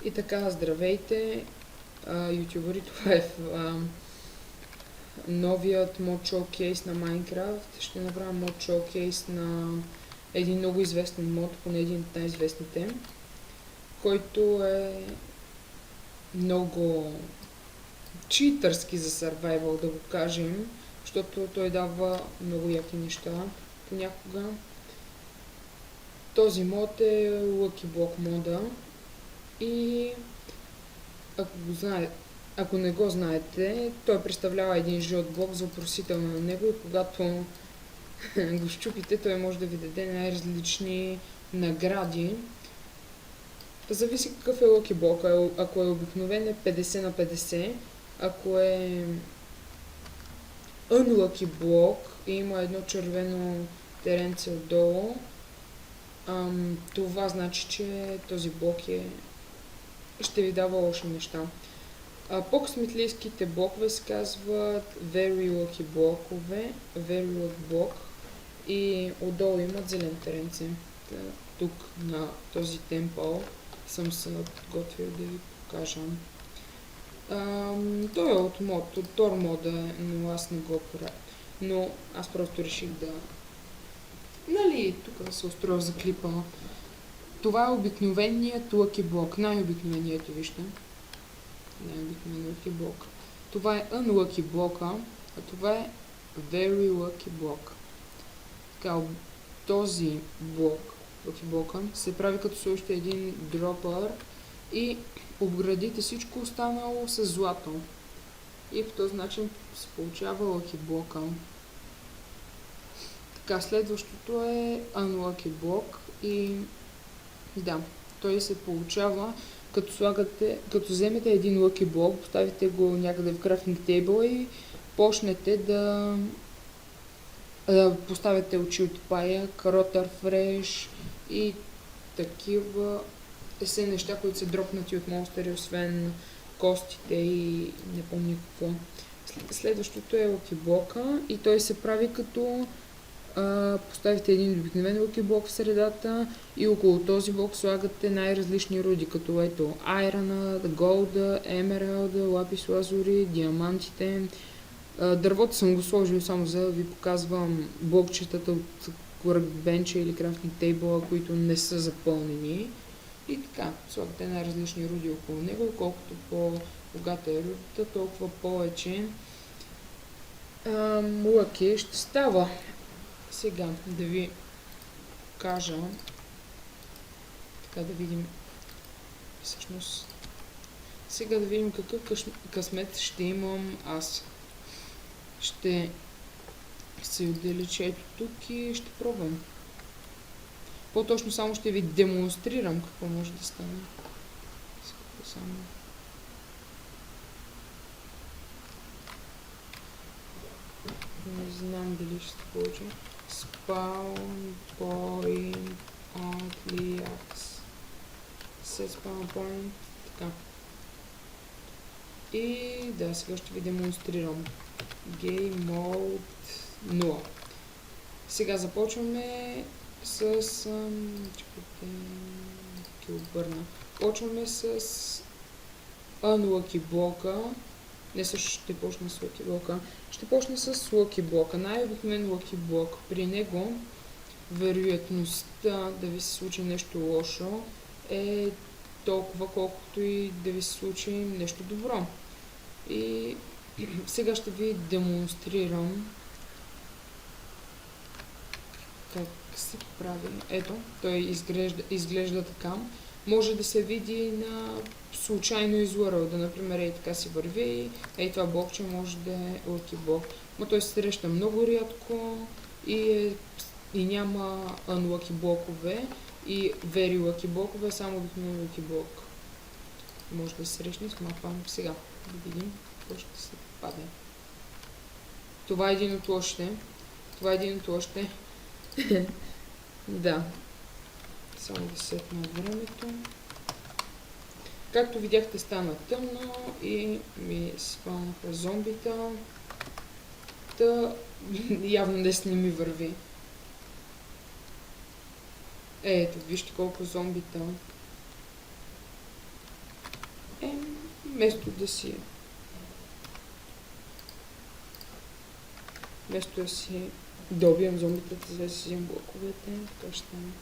И така, здравейте, ютубъри, това е новият мод шоукейс на Minecraft. Ще направя мод шоукейс на един много известен мод, поне един от най-известните, който е много читърски за survival, да го кажем, защото той дава много яки неща понякога. Този мод е Lucky Block мода и ако не го знаете, той представлява един жълт блок за упростително на него и когато го щупите, той може да ви даде най-различни награди. Зависи какъв е Lucky Block. Ако е обикновен е 50 на 50, ако е Unlucky Block и има едно червено теренце отдолу, това значи, че този блок ще ви дава лоши неща. По-късметлийските блокове се казват Very Lucky блокове, Very Lucky Block и отдолу имат зелен теренце. Тук на този темпъл съм се подготвил да ви покажа. Той е от Тор мода, но аз не го правя. Но аз просто реших да... тук да се устроя за клипа. Това е обикновеният Lucky Block, най-обикновеният, вижте. Най-обикновеният Lucky Block. Това е Unlucky блока, а това е Very Lucky Block. Така, този блок, Lucky блока, се прави като сложите един дропър и обградите всичко останало с злато. И по този начин се получава Lucky блока. Така, следващото е Unlucky Block и да, той се получава като вземете един Lucky Block, поставите го някъде в крафтинг тейбъла и почнете да поставяте очи от пая, каротър фреш и такива все неща, които са дропнати от монстъри, освен костите и не помня какво. Следващото е Lucky блока и той се прави като поставите един обикновен Lucky блок в средата и около този блок слагате най-различни руди, като ето айрона, голда, емералда, лапис лазури, диамантите. Дървото съм го сложил само за да ви показвам блокчетата от workbench или крафтинг тейбъла, които не са запълнени. И така, слагате най-различни руди около него, колкото по-богата е рудата, толкова повече лъки ще става. Сега да ви кажа, така да видим всъщност, сега да видим какъв късмет ще имам аз. Ще се отдалеча ето тук и ще пробвам. По-точно само ще ви демонстрирам какво може да стане. Само. Не знам дали ще се получи. Spawn point only acts. Set spawn point. Така. И да, сега ще ви демонстрирам. Game Mode 0. Сега започваме с... чакайте... Ще обърна. Почваме с Unlucky блока. Не също ще почне с Lucky блока. Ще почне с Lucky блока. Най-обикновен Lucky блок. При него вероятността да ви се случи нещо лошо е толкова, колкото и да ви се случи нещо добро. И сега ще ви демонстрирам как се прави. Ето, той изглежда така. Може да се види на случайно излърал, да например ей така си върви и това блокче може да е Lucky блок. Но той се среща много рядко и няма Unlucky блокове и Very Lucky блокове, само обикновен Lucky блок. Може да се срещне с мапа. Сега да видим какво ще се падне. Това е един от лошите. Да. Само да сетна от времето. Както видяхте, стана тъмно и ми спълнаха зомбита. Явно днес не ми върви. Ето, вижте колко зомбита. вместо да си добием зомбитата, за да си взем блоковете, това ще стане.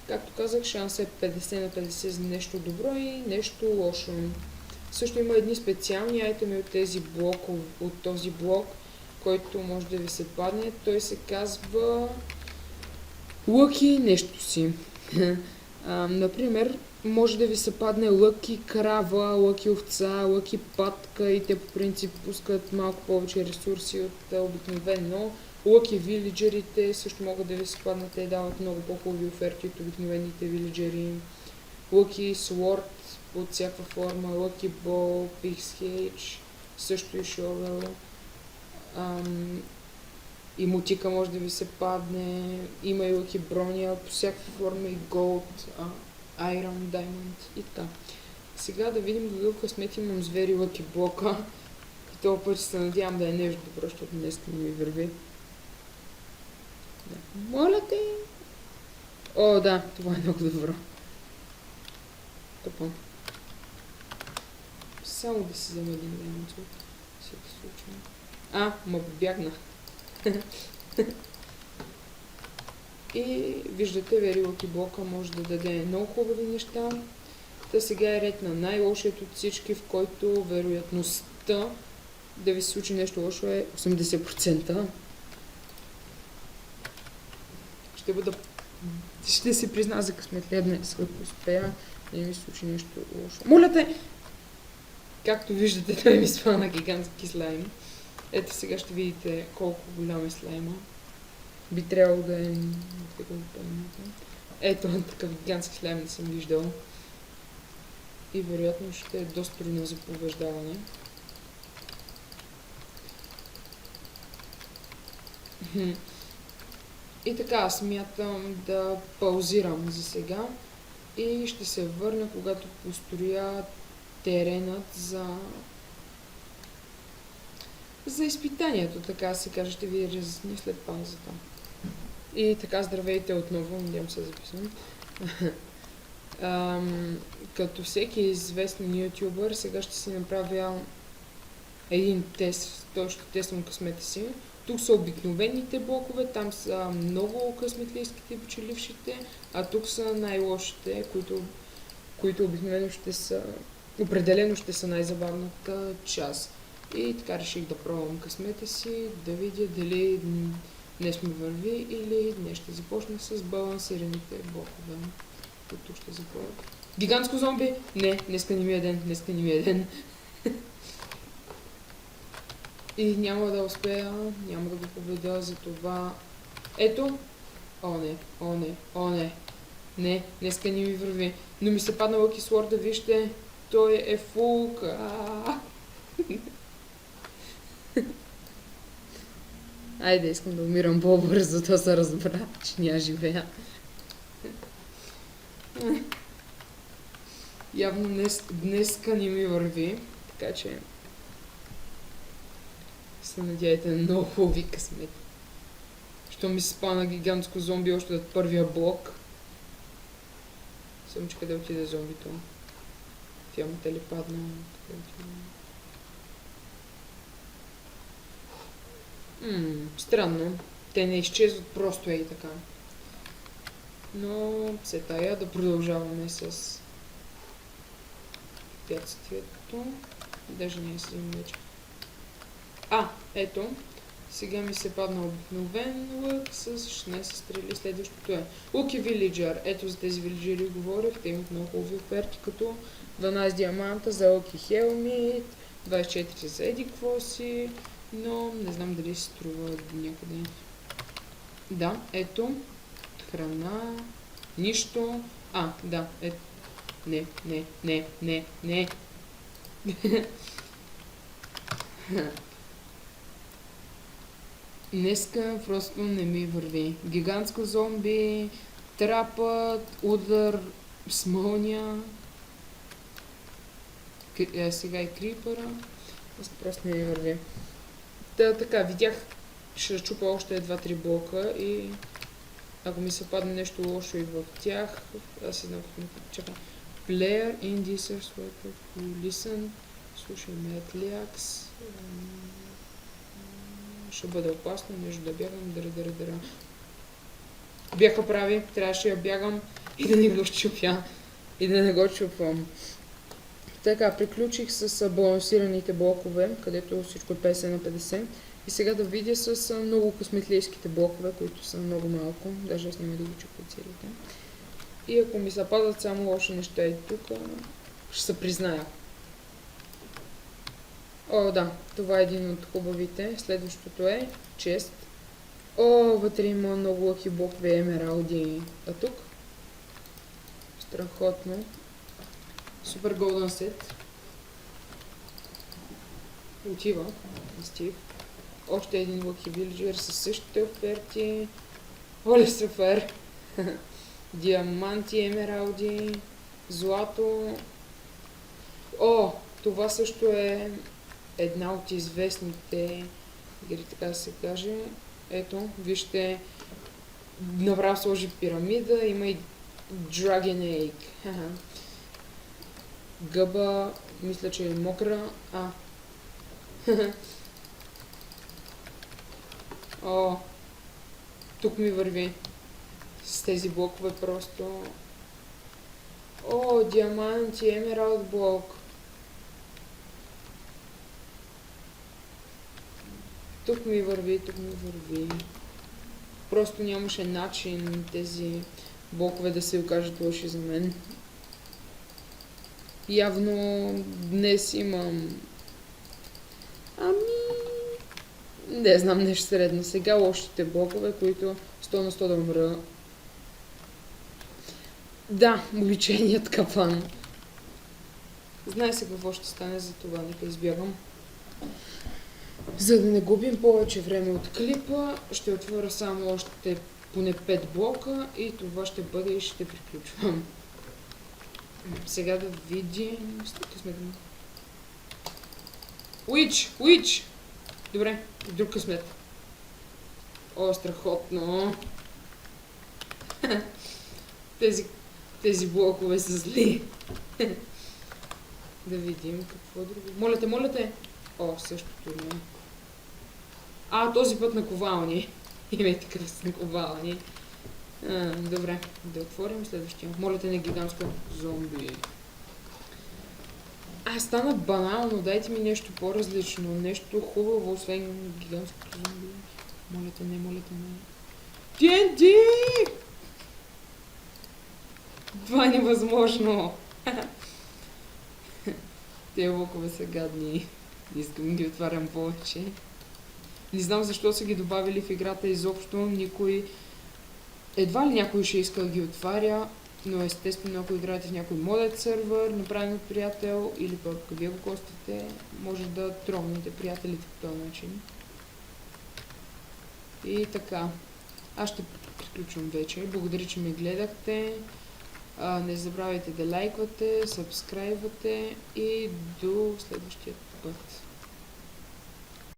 Както казах, шанс е 50 на 50 за нещо добро и нещо лошо. Също има едни специални айтеми от този блок, който може да ви се падне. Той се казва Лъки нещо си. Например, може да ви се падне лъки крава, лъки овца, лъки патка и те по принцип пускат малко повече ресурси от обикновено. Лъки вилиджерите също могат да ви се паднат, те дават много по-хубави оферти от обикновените вилиджери. Лъки Sword от всякаква форма, Лъки Bow, Pixhage, също и Shovel. И мотика може да ви се падне, има и лъки броня по всякаква форма и Gold, Iron, Diamond и така. Сега да видим какъв късмет имам звери лъки блока. И този път се надявам да е нещо добро, защото днес не ми върви. Да. Моля те! О, да, това е много добро. Топо. Само да си взема един диамант от всеки случай. Ма побягнах. И виждате, Very Lucky блока може да даде много хубави неща. Та сега е ред на най-лошият от всички, в който вероятността да ви се случи нещо лошо е 80%. Ще се призна за късметлия днес, ако успея да не ми се случи нещо лошо. Моля те! Както виждате, той ми свана гигантски слайм. Ето сега ще видите колко голям е слайма. Би трябвало да е... Ето, такъв гигантски слайм не съм виждал. И вероятно ще е доста трудно за побеждаване. И така, смятам да паузирам за сега и ще се върна, когато построя теренът за изпитанието, така се каже, ще ви разясня след паузата. И така, здравейте отново, надявам се записвам. Като всеки известен ютубър, сега ще си направя един тест, той ще тествам късмета си. Тук са обикновените блокове, там са много късметлийските печелившите, а тук са най-лошите, които обикновено определено ще са най-забавната част. И така реших да пробвам късмета си, да видя дали днес ми върви или днес ще започна с балансираните блокове. От тук ще започна. Гигантско зомби? Не, днеска не ми е ден, И няма да успея, няма да го победя, за това... Ето! О не. Не, днеска не ми върви. Но ми се падна Lucky Sword, да вижте. Той е фулка. Айде, искам да умирам по-бързо, то се разбра, че няма живея. Явно днеска не ми върви, така че се надявайте на много хубави късмети. Що ми се спана гигантско зомби още от първия блок. Съм, че къде отиде зомбито. Филмата ли падна? Странно. Те не изчезват просто и така. Но се тая да продължаваме с препятствието. Даже не си вече. Ето. Сега ми се падна обикновен лък с 16 стрели. Следващото е Lucky Villager. Ето за тези вилиджери говорих. Те имат много хубави оферти, като 12 диаманта за Lucky Helmet, 24 за еди какво си, но не знам дали се струва някъде. Да, ето. Храна. Нищо. Да, ето. Не. Днеска просто не ми върви. Гигантско зомби, трапът, удар, смълня. Сега и крипъра. Просто не ми върви. Така, видях, ще чупа още 2-3 блока и ако ми се падне нещо лошо и в тях, аз си знам какво ми чакам. Player in this who listen Слушай, Метлиакс. Ще бъде опасно, нещо да бягам, дъра. Бяха прави, трябваше да бягам и да не го щупя. И да не го чупвам. Така, приключих с балансираните блокове, където всичко е 50 на 50. И сега да видя с много косметлийските блокове, които са много малко. Даже аз няма да ги чупя целите. И ако ми западат само лоши неща и тук, ще се призная. О, да, това е един от хубавите. Следващото е чест. О, вътре има много лъки блокове, емералди. А тук? Страхотно. Супер голден сет. Отива на Стив. Още един лъки вилджер със същите оферти. Оле, супер! Диаманти, емералди, злато. О, това също е една от известните игри, така да се каже. Ето, вижте, направо сложи пирамида, има и Dragon Egg. Гъба, мисля, че е мокра. О, тук ми върви. С тези блокове просто. О, диаманти, емералд блок. Тук ми върви. Просто нямаше начин тези блокове да се окажат лоши за мен. Явно днес имам... Не знам, нещо средно. Сега лошите блокове, които 100 на 100 да умра. Да, обичайният капан. Знае се какво ще стане, за това нека избягам. За да не губим повече време от клипа, ще отворя само още поне 5 блока и това ще бъде и ще приключвам. Сега да видим... Уич! Добре, друг късмет. О, страхотно. Тези блокове са зли. Да видим какво друго. Моля те! О, същото ли е? Този път наковални. Имайте къде са наковални. Добре, да отворим следващия. Моля те, не гигантско зомби. Стана банално, дайте ми нещо по-различно, нещо хубаво, освен гигантското зомби. Моля те, не. TNT! Това е невъзможно! Те лукове са гадни. Не искам да ги отварям повече. Не знам защо са ги добавили в играта изобщо. Никой... Едва ли някой ще иска да ги отваря, но естествено ако играете в някой моден сервер, направен от приятел, или пък вие го костите, може да тронете приятелите по този начин. И така. Аз ще приключвам вече. Благодаря, че ме гледахте. Не забравяйте да лайквате, сабскрайбвате и до следващия път.